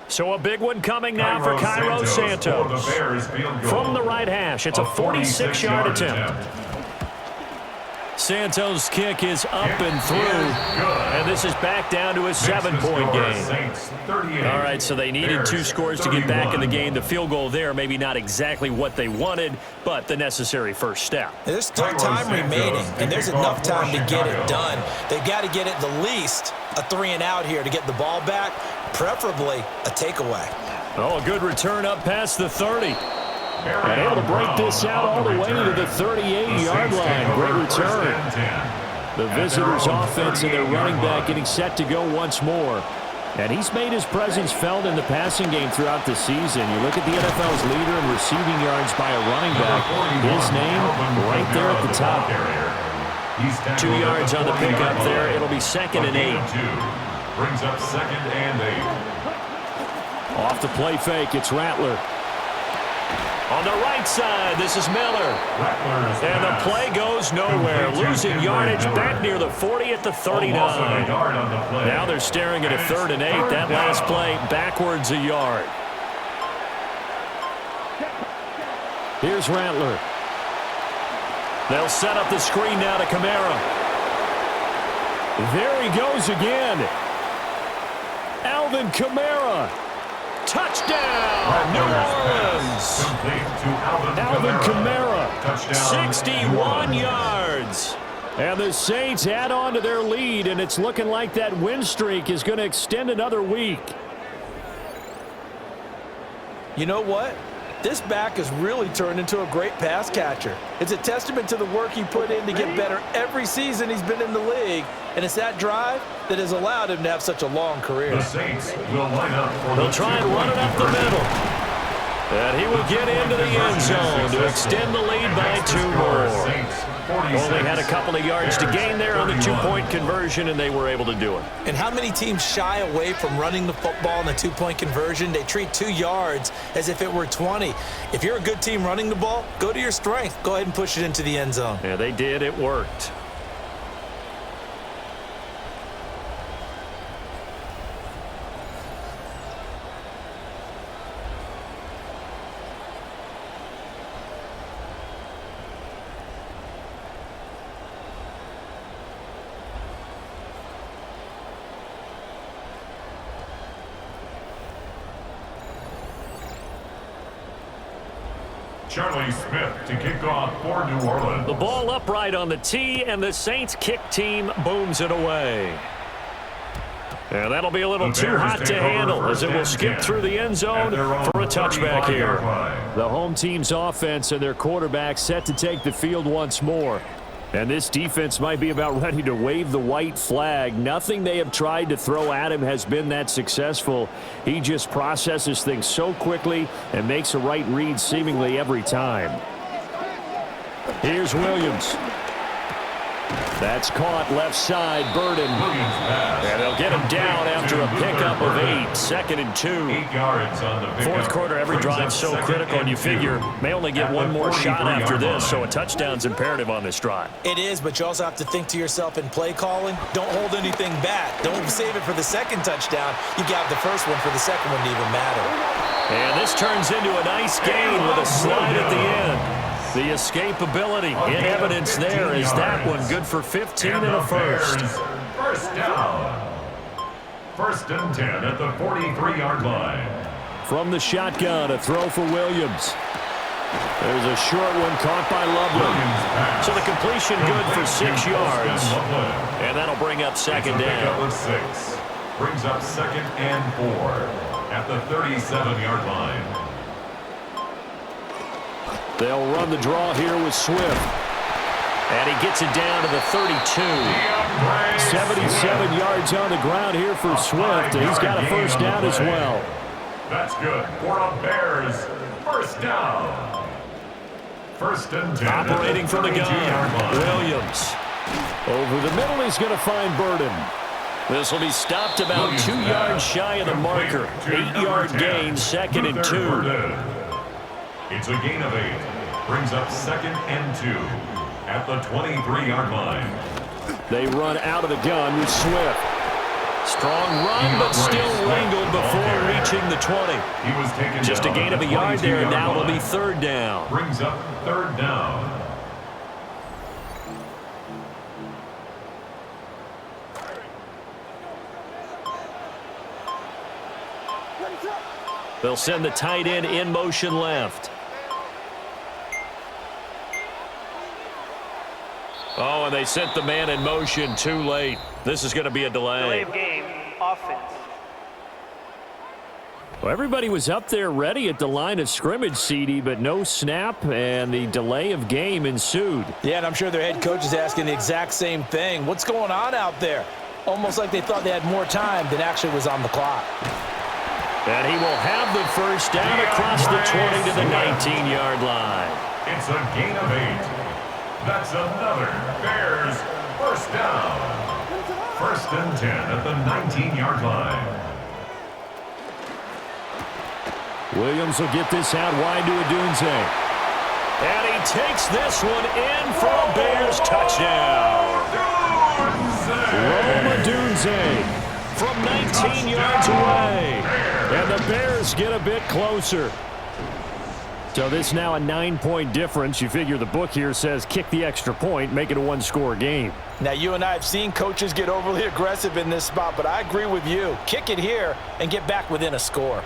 So a big one coming now for Cairo Santos. For the Bears field goal. From the right hash, it's a 46-yard attempt. Santos' kick is up and through, and this is back down to a 7-point game. All right, so they needed 2 scores to get back in the game. The field goal there, maybe not exactly what they wanted, but the necessary first step. There's still time remaining, and there's enough time to get it done. They've got to get it the least a 3-and-out here to get the ball back, preferably a takeaway. Oh, a good return up past the 30. And able to break this out all the way to the 38-yard line. Great return. The visitors' offense and their running back getting set to go once more. And he's made his presence felt in the passing game throughout the season. You look at the NFL's leader in receiving yards by a running back. His name right there at the top. 2 yards on the pickup there. It'll be 2nd and 8. Brings up 2nd and 8. Off the play fake, it's Rattler. On the right side, this is Miller. And the play goes nowhere. Losing yardage back near the 40 at the 39. Now they're staring at a 3rd and 8. That last play backwards a yard. Here's Rattler. They'll set up the screen now to Kamara. There he goes again. Alvin Kamara. Touchdown, New Orleans. Alvin Kamara, 61 yards. And the Saints add on to their lead, and it's looking like that win streak is going to extend another week. You know what? This back has really turned into a great pass catcher. It's a testament to the work he put in to get better every season he's been in the league, and it's that drive that has allowed him to have such a long career. The Saints will line up for They'll try and run it up the middle. And he will get into the end zone to extend the lead by 2 more. Only had a couple of yards to gain there on the 2-point conversion, and they were able to do it. And how many teams shy away from running the football in the 2-point conversion? They treat 2 yards as if it were 20. If you're a good team running the ball, go to your strength. Go ahead and push it into the end zone. Yeah, they did. It worked. Charlie Smith to kick off for New Orleans. The ball upright on the tee, and the Saints kick team booms it away. And that'll be a little too hot to handle as it will skip through the end zone for a touchback here. The home team's offense and their quarterback set to take the field once more. And this defense might be about ready to wave the white flag. Nothing they have tried to throw at him has been that successful. He just processes things so quickly and makes a right read seemingly every time. Here's Williams. That's caught left side, Burden. And they'll get him down after a pickup of 8, 2nd and 2. 8 yards on the pickup. 4th quarter, every drive so critical, and you figure may only get one more shot after this, so a touchdown's imperative on this drive. It is, but you also have to think to yourself in play calling, don't hold anything back. Don't save it for the 2nd touchdown. You got the first one for the 2nd one to even matter. And this turns into a nice gain with a slide at the end. The escapability in evidence there is that one good for 15 and a first. First down. 1st and 10 at the 43-yard line. From the shotgun, a throw for Williams. There's a short one caught by Lovely. So the completion good for 6 yards. And that'll bring up 2nd down. 6. Brings up 2nd and 4 at the 37-yard line. They'll run the draw here with Swift. And he gets it down to the 32. 77 yards on the ground here for Swift, and he's got a first down as well. That's good for a Bears first down. 1st and 10. Operating from the gun, Williams. Over the middle, he's going to find Burden. This will be stopped about 2 yards shy of the marker. 8-yard gain, 2nd and 2. It's a gain of 8. Brings up 2nd and 2 at the 23-yard line. They run out of the gun with Swift. Strong run, but still wrangled before reaching the 20. He was taken Just a gain of a yard there, and now it'll be 3rd down. Brings up 3rd down. They'll send the tight end in motion left. Oh, and they sent the man in motion too late. This is going to be a delay. Delay of game, offense. Well, everybody was up there ready at the line of scrimmage, CD, but no snap, and the delay of game ensued. Yeah, and I'm sure their head coach is asking the exact same thing. What's going on out there? Almost like they thought they had more time than actually was on the clock. And he will have the first down across the 20 to the 19-yard line. It's a gain of 8. That's another Bears first down. 1st and 10 at the 19-yard line. Williams will get this out wide to Odunze. And he takes this one in for a Bears touchdown. Odunze from 19 yards away. And the Bears get a bit closer. So this now a 9-point difference. You figure the book here says kick the extra point, make it a 1-score game. Now, you and I have seen coaches get overly aggressive in this spot, but I agree with you. Kick it here and get back within a score.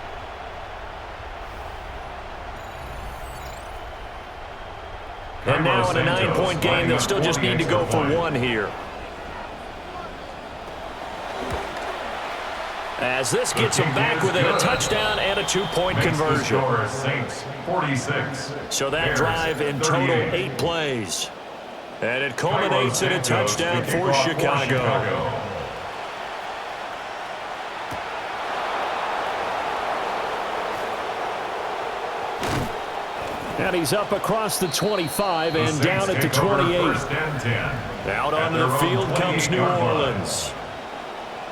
And now in a 9-point game, they'll still just need to go for 1 here. As this gets them back within a touchdown and a 2-point conversion. So that drive in total 8 plays. And it culminates in a touchdown for Chicago. And he's up across the 25 and down at the 28. Out onto the field comes New Orleans.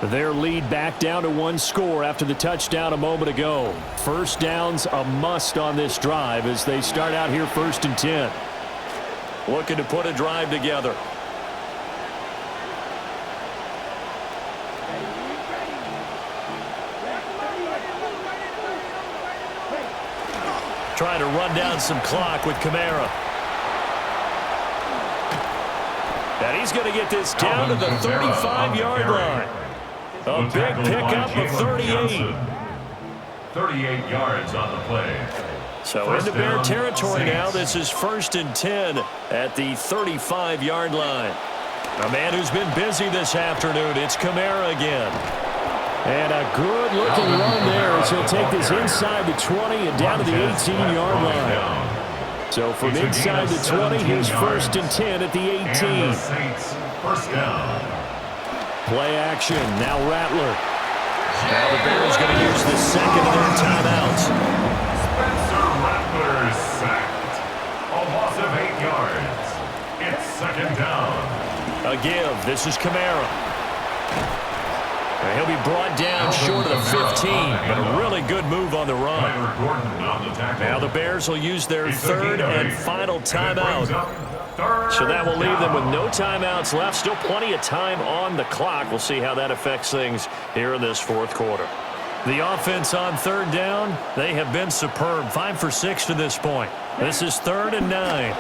Their lead back down to 1 score after the touchdown a moment ago. First down's a must on this drive as they start out here 1st and 10. Looking to put a drive together. Trying to run down some clock with Kamara. And he's going to get this down to the 35-yard line. A big pickup of 38. 38 yards on the play. So into Bear territory now. This is 1st and 10 at the 35-yard line. A man who's been busy this afternoon. It's Kamara again. And a good-looking run there as he'll take this inside the 20 and down to the 18-yard line. So from inside the 20, here's 1st and 10 at the 18. First down. Play action. Now Rattler. Now the Bears going to use the second of their timeouts. Spencer Rattler is sacked. A loss of 8 yards. It's 2nd down. A give. This is Kamara. He'll be brought down short of the 15, but a really good move on the run. Now the Bears will use their 3rd and final timeout. So that will leave them with no timeouts left. Still plenty of time on the clock. We'll see how that affects things here in this 4th quarter. The offense on 3rd down, they have been superb. 5 for 6 to this point. This is 3rd and 9.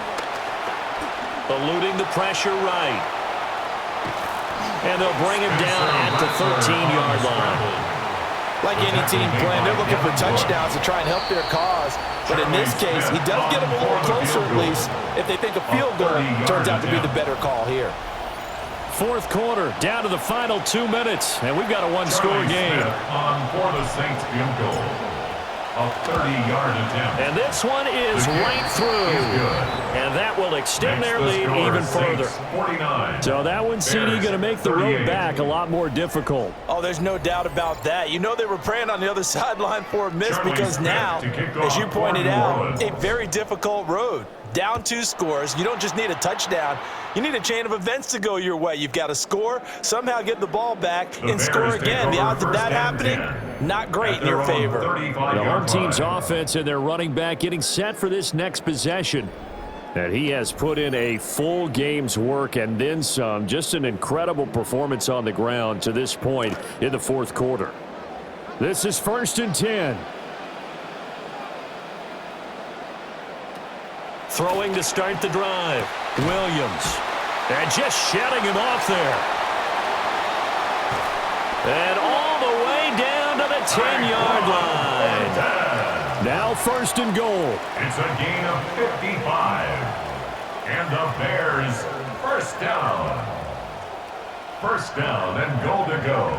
Eluding the pressure right. And they'll bring him down at the 13-yard line. Like any team playing, they're looking for touchdowns to try and help their cause. But in this case, he does get them a little closer at least if they think a field goal turns out to be the better call here. 4th quarter, down to the final 2 minutes, and we've got a 1-score game. On for the Saints field goal. A 30-yard attempt. And this one is right through. And that will extend their lead even further. 49. So that one, CD, going to make the road back a lot more difficult. Oh, there's no doubt about that. You know they were praying on the other sideline for a miss because now, as you pointed out, a very difficult road. down 2 scores. You don't just need a touchdown. You need a chain of events to go your way. You've got to score, somehow get the ball back, and score again. The odds of that happening, not great in your favor. The home team's offense and their running back getting set for this next possession. And he has put in a full game's work and then some. Just an incredible performance on the ground to this point in the fourth quarter. This is 1st and 10. Throwing to start the drive. Williams. And just shedding him off there. And all the way down to the 10-yard line. Now 1st and goal. It's a gain of 55. And the Bears, 1st down. 1st down and goal to go.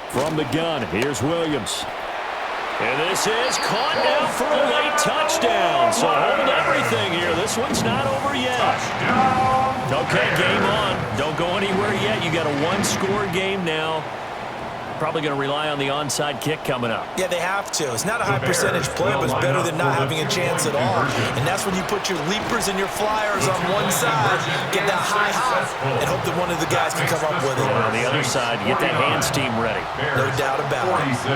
From the gun, here's Williams. And this is caught now for a late touchdown. So hold everything here. This one's not over yet. Touchdown. Okay, game on. Don't go anywhere yet. You got a 1-score game now. Probably going to rely on the onside kick coming up. Yeah, they have to. It's not a high percentage play, but it's better than not having a chance at all. And that's when you put your leapers and your flyers on one side, get that high hop, and hope that one of the guys can come up with it. On the other side, you get that hands team ready. No doubt about it. 46.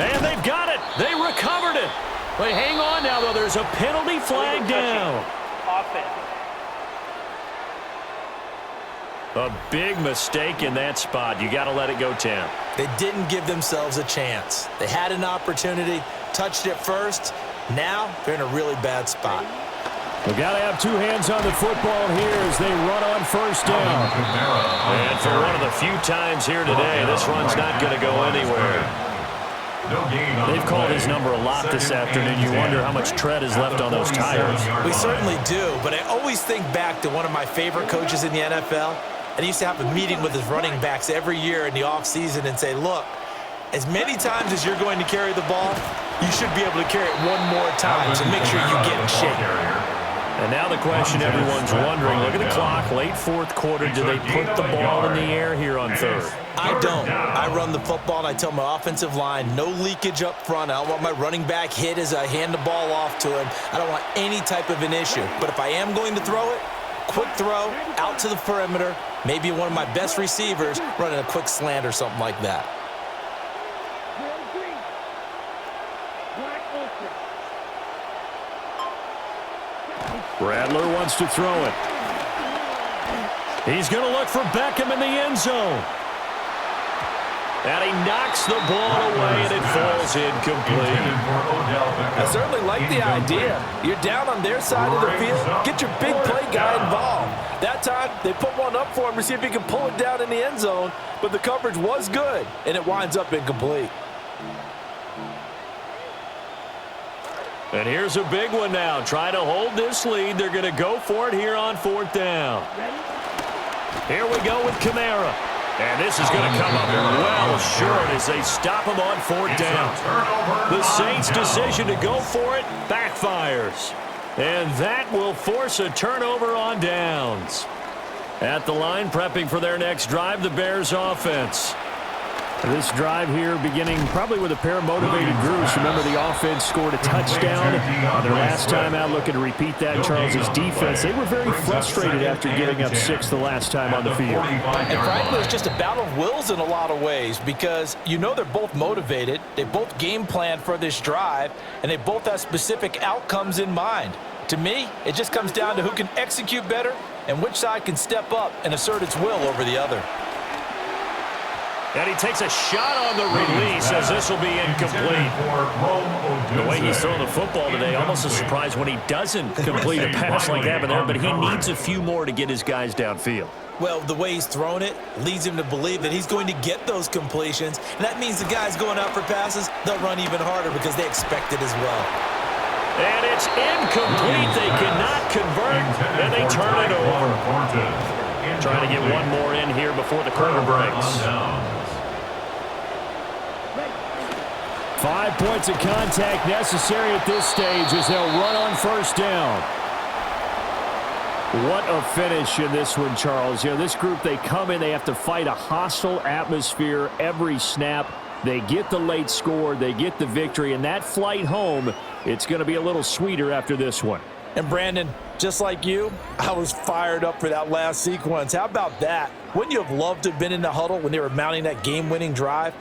And they've got it. They recovered it. But hang on now, though. There's a penalty flag down. Offense. A big mistake in that spot. You got to let it go, Tim. They didn't give themselves a chance. They had an opportunity, touched it first. Now they're in a really bad spot. We've got to have 2 hands on the football here as they run on 1st down. And for one of the few times here today, this run's not going to go anywhere. They've called his number a lot this afternoon. You wonder how much tread is left on those tires. We certainly do, but I always think back to one of my favorite coaches in the NFL. And he used to have a meeting with his running backs every year in the offseason and say, look, as many times as you're going to carry the ball, you should be able to carry it one more time, so make sure you get in shape. And now the question everyone's wondering, look at the clock, late fourth quarter, do they put the ball in the air here on 3rd? I don't. I run the football, and I tell my offensive line, no leakage up front. I don't want my running back hit as I hand the ball off to him. I don't want any type of an issue. But if I am going to throw it, quick throw, out to the perimeter, maybe one of my best receivers running a quick slant or something like that. Bradler wants to throw it. He's going to look for Beckham in the end zone. And he knocks the ball away, and it falls incomplete. I certainly like the idea. You're down on their side of the field. Get your big play guy involved. That time, they put one up for him to see if he can pull it down in the end zone, but the coverage was good, and it winds up incomplete. And here's a big one now. Trying to hold this lead. They're going to go for it here on 4th down. Here we go with Kamara. And this is going to come up well short as they stop him on 4th down. The Saints' decision to go for it backfires. And that will force a turnover on downs. At the line, prepping for their next drive, the Bears offense. This drive here beginning probably with a pair of motivated groups. Remember, the offense scored a touchdown their last time out. Looking to repeat that. Charles' defense, they were very frustrated after giving up 6 the last time on the field. And frankly, it's just a battle of wills in a lot of ways because you know they're both motivated. They both game planned for this drive, and they both have specific outcomes in mind. To me, it just comes down to who can execute better and which side can step up and assert its will over the other. And he takes a shot on the release as this will be incomplete. The way he's throwing the football today, almost a surprise when he doesn't complete a pass like that, but he needs a few more to get his guys downfield. Well, the way he's thrown it leads him to believe that he's going to get those completions, and that means the guys going out for passes, they'll run even harder because they expect it as well. And it's incomplete. They cannot convert, and they turn it over. Trying to get one more in here before the quarter breaks. 5 points of contact necessary at this stage as they'll run on 1st down. What a finish in this one, Charles. You know, this group, they come in, they have to fight a hostile atmosphere every snap. They get the late score, they get the victory, and that flight home, it's going to be a little sweeter after this one. And Brandon, just like you, I was fired up for that last sequence. How about that? Wouldn't you have loved to have been in the huddle when they were mounting that game-winning drive?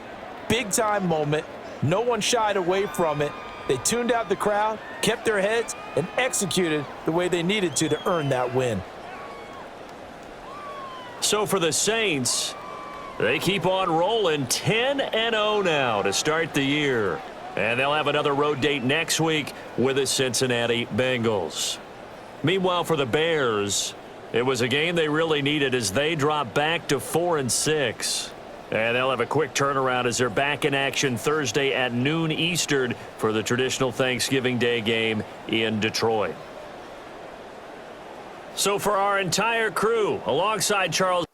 Big-time moment. No one shied away from it. They tuned out the crowd, kept their heads, and executed the way they needed to earn that win. So for the Saints, they keep on rolling 10-0 now to start the year. And they'll have another road date next week with the Cincinnati Bengals. Meanwhile, for the Bears, it was a game they really needed as they drop back to 4-6. And they'll have a quick turnaround as they're back in action Thursday at noon Eastern for the traditional Thanksgiving Day game in Detroit. So for our entire crew, alongside Charles